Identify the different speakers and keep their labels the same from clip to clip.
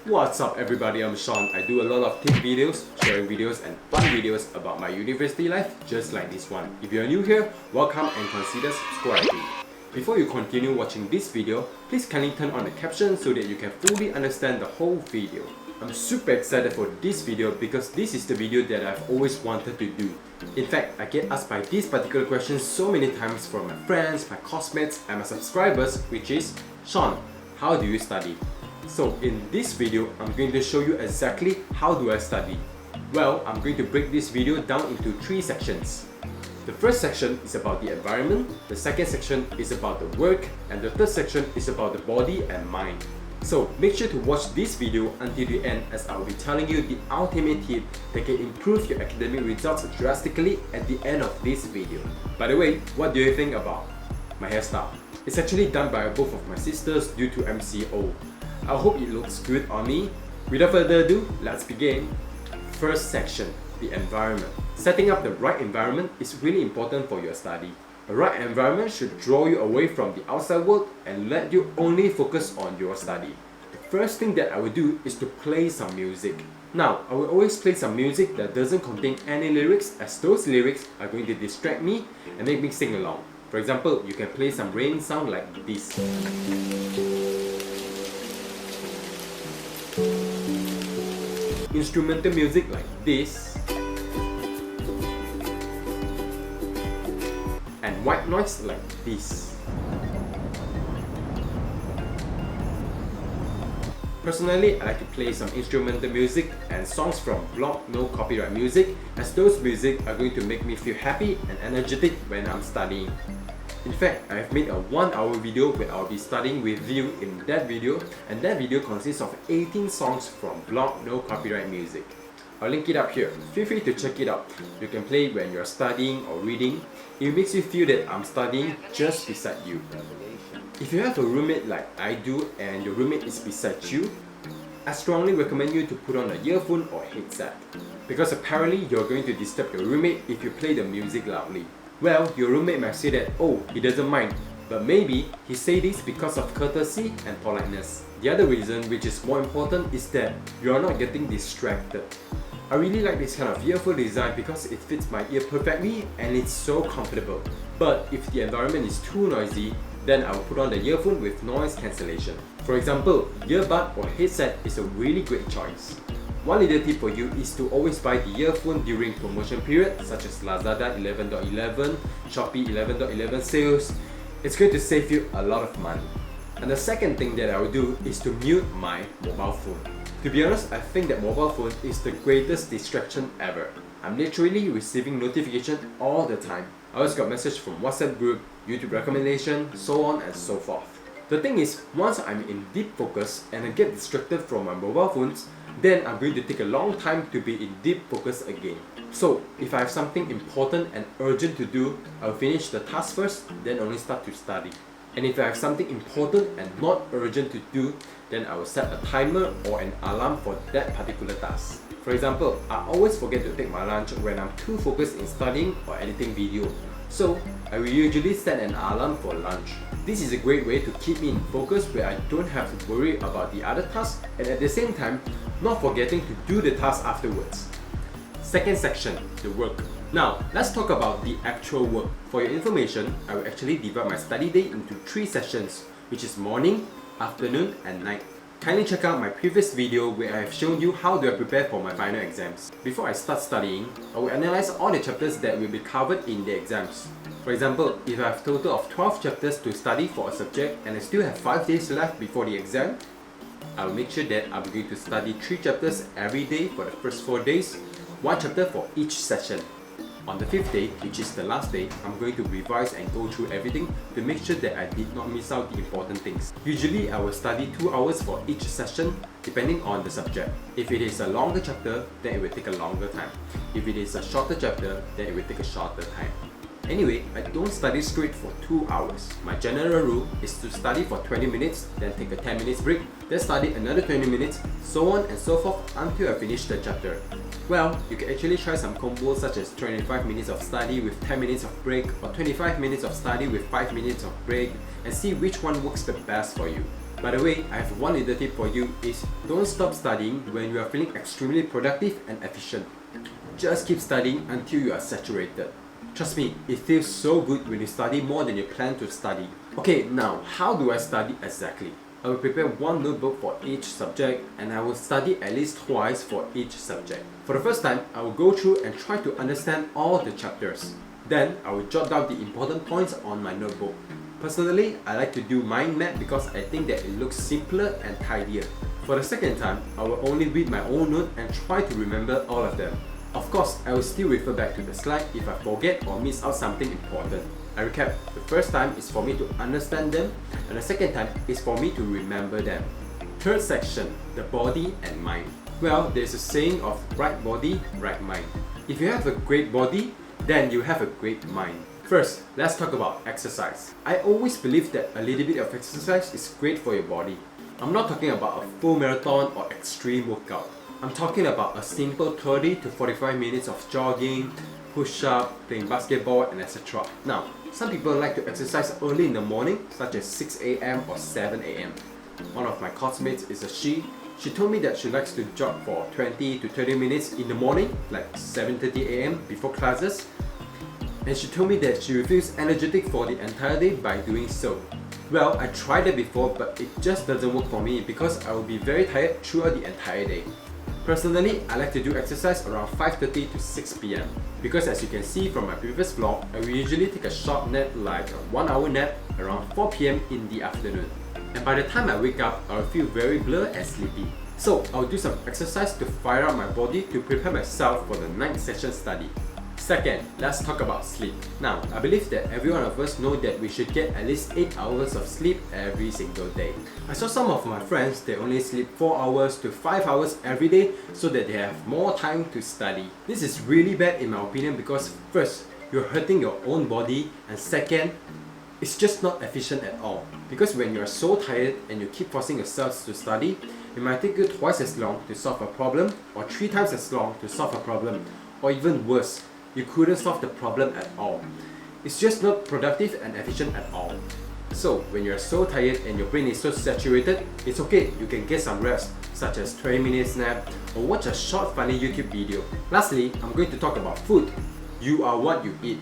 Speaker 1: What's up everybody, I'm Sean. I do a lot of tip videos, sharing videos and fun videos about my university life just like this one. If you're new here, welcome and consider subscribing. Before you continue watching this video, please kindly turn on the caption so that you can fully understand the whole video. I'm super excited for this video because this is the video that I've always wanted to do. In fact, I get asked by this particular question so many times from my friends, my classmates and my subscribers, which is, Sean, how do you study? So in this video, I'm going to show you exactly how do I study. Well, I'm going to break this video down into 3 sections. The first section is about the environment, the second section is about the work, and the third section is about the body and mind. So make sure to watch this video until the end as I'll be telling you the ultimate tip that can improve your academic results drastically at the end of this video. By the way, what do you think about my hairstyle? It's actually done by both of my sisters due to MCO. I hope it looks good on me. Without further ado, let's begin. First section, the environment. Setting up the right environment is really important for your study. A right environment should draw you away from the outside world and let you only focus on your study. The first thing that I will do is to play some music. Now, I will always play some music that doesn't contain any lyrics, as those lyrics are going to distract me and make me sing along. For example, you can play some rain sound like this. Instrumental music like this, and white noise like this. Personally, I like to play some instrumental music and songs from blog no copyright music, as those music are going to make me feel happy and energetic when I'm studying. In fact, I have made a 1-hour video where I'll be studying with you in that video, and that video consists of 18 songs from blog no copyright music. I'll link it up here. Feel free to check it out. You can play it when you're studying or reading. It makes you feel that I'm studying just beside you. If you have a roommate like I do and your roommate is beside you, I strongly recommend you to put on a earphone or headset, because apparently you're going to disturb your roommate if you play the music loudly. Well, your roommate might say that, oh, he doesn't mind, but maybe he say this because of courtesy and politeness. The other reason, which is more important, is that you are not getting distracted. I really like this kind of earphone design because it fits my ear perfectly and it's so comfortable. But if the environment is too noisy, then I will put on the earphone with noise cancellation. For example, earbud or headset is a really great choice. One little tip for you is to always buy the earphone during promotion period, such as Lazada 11.11, Shopee 11.11 sales. It's going to save you a lot of money. And the second thing that I will do is to mute my mobile phone. To be honest, I think that mobile phone is the greatest distraction ever. I'm literally receiving notifications all the time. I always got messages from WhatsApp group, YouTube recommendation, so on and so forth. The thing is, once I'm in deep focus and I get distracted from my mobile phones, then I'm going to take a long time to be in deep focus again. So, if I have something important and urgent to do, I'll finish the task first, then only start to study. And if I have something important and not urgent to do, then I will set a timer or an alarm for that particular task. For example, I always forget to take my lunch when I'm too focused in studying or editing video. So, I will usually set an alarm for lunch. This is a great way to keep me in focus where I don't have to worry about the other tasks and at the same time, not forgetting to do the task afterwards. Second section, the work. Now, let's talk about the actual work. For your information, I will actually divide my study day into 3 sessions, which is morning, afternoon and night. Kindly check out my previous video where I have shown you how do I prepare for my final exams. Before I start studying, I will analyze all the chapters that will be covered in the exams. For example, if I have a total of 12 chapters to study for a subject and I still have 5 days left before the exam, I will make sure that I'm going to study 3 chapters every day for the first 4 days, 1 chapter for each session. On the 5th day, which is the last day, I'm going to revise and go through everything to make sure that I did not miss out the important things. Usually, I will study 2 hours for each session depending on the subject. If it is a longer chapter, then it will take a longer time. If it is a shorter chapter, then it will take a shorter time. Anyway, I don't study straight for 2 hours. My general rule is to study for 20 minutes, then take a 10 minutes break, then study another 20 minutes, so on and so forth until I finish the chapter. Well, you can actually try some combos such as 25 minutes of study with 10 minutes of break or 25 minutes of study with 5 minutes of break and see which one works the best for you. By the way, I have one little tip for you is don't stop studying when you are feeling extremely productive and efficient. Just keep studying until you are saturated. Trust me, it feels so good when you study more than you plan to study. Okay, now how do I study exactly? I will prepare one notebook for each subject and I will study at least twice for each subject. For the first time, I will go through and try to understand all the chapters. Then, I will jot down the important points on my notebook. Personally, I like to do mind map because I think that it looks simpler and tidier. For the second time, I will only read my own note and try to remember all of them. Of course, I will still refer back to the slide if I forget or miss out something important. I recap, the first time is for me to understand them, and the second time is for me to remember them. Third section, the body and mind. Well, there's a saying of right body, right mind. If you have a great body, then you have a great mind. First, let's talk about exercise. I always believe that a little bit of exercise is great for your body. I'm not talking about a full marathon or extreme workout. I'm talking about a simple 30 to 45 minutes of jogging, push-up, playing basketball, and etc. Now, some people like to exercise early in the morning, such as 6 AM or 7 AM. One of my classmates is a she. She told me that she likes to jog for 20 to 30 minutes in the morning, like 7:30 AM before classes. And she told me that she feels energetic for the entire day by doing so. Well, I tried it before, but it just doesn't work for me because I will be very tired throughout the entire day. Personally, I like to do exercise around 5:30 to 6 PM because as you can see from my previous vlog, I will usually take a short nap like a 1-hour nap around 4 PM in the afternoon. And by the time I wake up, I will feel very blurred and sleepy. So, I'll do some exercise to fire up my body to prepare myself for the night session study. Second, let's talk about sleep. Now, I believe that every one of us know that we should get at least 8 hours of sleep every single day. I saw some of my friends, they only sleep 4 hours to 5 hours every day so that they have more time to study. This is really bad in my opinion because first, you're hurting your own body, and second, it's just not efficient at all. Because when you're so tired and you keep forcing yourselves to study, it might take you twice as long to solve a problem or 3 times as long to solve a problem, or even worse, you couldn't solve the problem at all. It's just not productive and efficient at all. So, when you're so tired and your brain is so saturated, it's okay, you can get some rest, such as 20 minutes nap or watch a short funny YouTube video. Lastly, I'm going to talk about food. You are what you eat.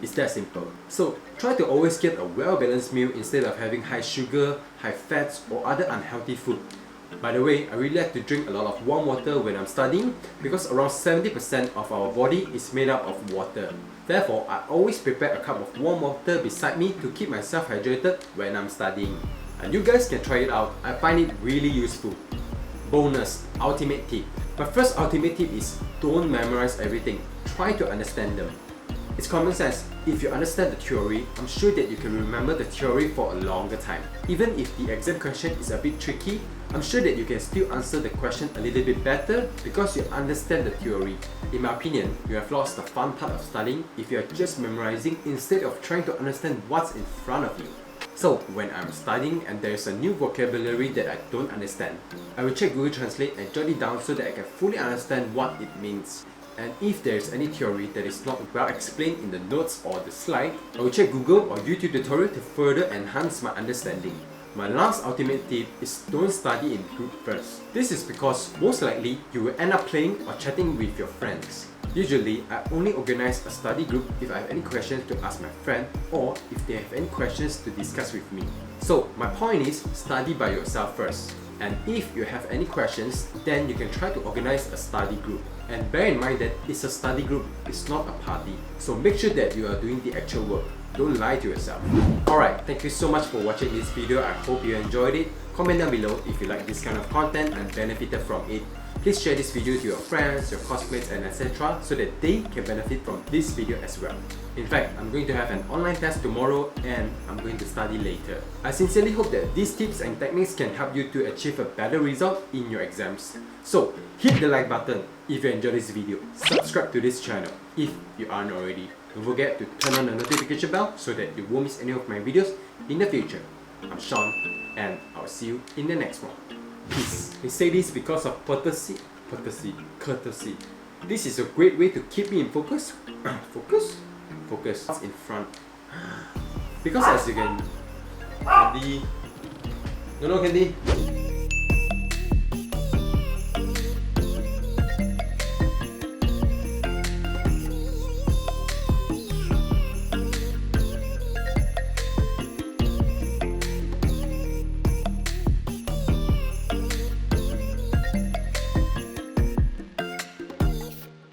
Speaker 1: It's that simple. So, try to always get a well-balanced meal instead of having high sugar, high fats or other unhealthy food. By the way, I really like to drink a lot of warm water when I'm studying because around 70% of our body is made up of water. Therefore, I always prepare a cup of warm water beside me to keep myself hydrated when I'm studying. And you guys can try it out, I find it really useful. Bonus, ultimate tip. My first ultimate tip is don't memorize everything, try to understand them. It's common sense. If you understand the theory, I'm sure that you can remember the theory for a longer time. Even if the exam question is a bit tricky, I'm sure that you can still answer the question a little bit better because you understand the theory. In my opinion, you have lost the fun part of studying if you are just memorizing instead of trying to understand what's in front of you. So, when I'm studying and there's a new vocabulary that I don't understand, I will check Google Translate and jot it down so that I can fully understand what it means. And if there is any theory that is not well explained in the notes or the slide, I will check Google or YouTube tutorial to further enhance my understanding. My last ultimate tip is don't study in group first. This is because most likely you will end up playing or chatting with your friends. Usually, I only organize a study group if I have any questions to ask my friend or if they have any questions to discuss with me. So, my point is study by yourself first. And if you have any questions, then you can try to organize a study group. And bear in mind that it's a study group, it's not a party. So make sure that you are doing the actual work. Don't lie to yourself. Alright, thank you so much for watching this video. I hope you enjoyed it. Comment down below if you like this kind of content and benefited from it. Please share this video to your friends, your classmates and etc. so that they can benefit from this video as well. In fact, I'm going to have an online test tomorrow and I'm going to study later. I sincerely hope that these tips and techniques can help you to achieve a better result in your exams. So, hit the like button if you enjoyed this video. Subscribe to this channel if you aren't already. Don't forget to turn on the notification bell so that you won't miss any of my videos in the future. I'm Sean and I'll see you in the next one. Peace. I say this because of courtesy. This is a great way to keep me in focus. Focus in front. Because as you can No, Candy.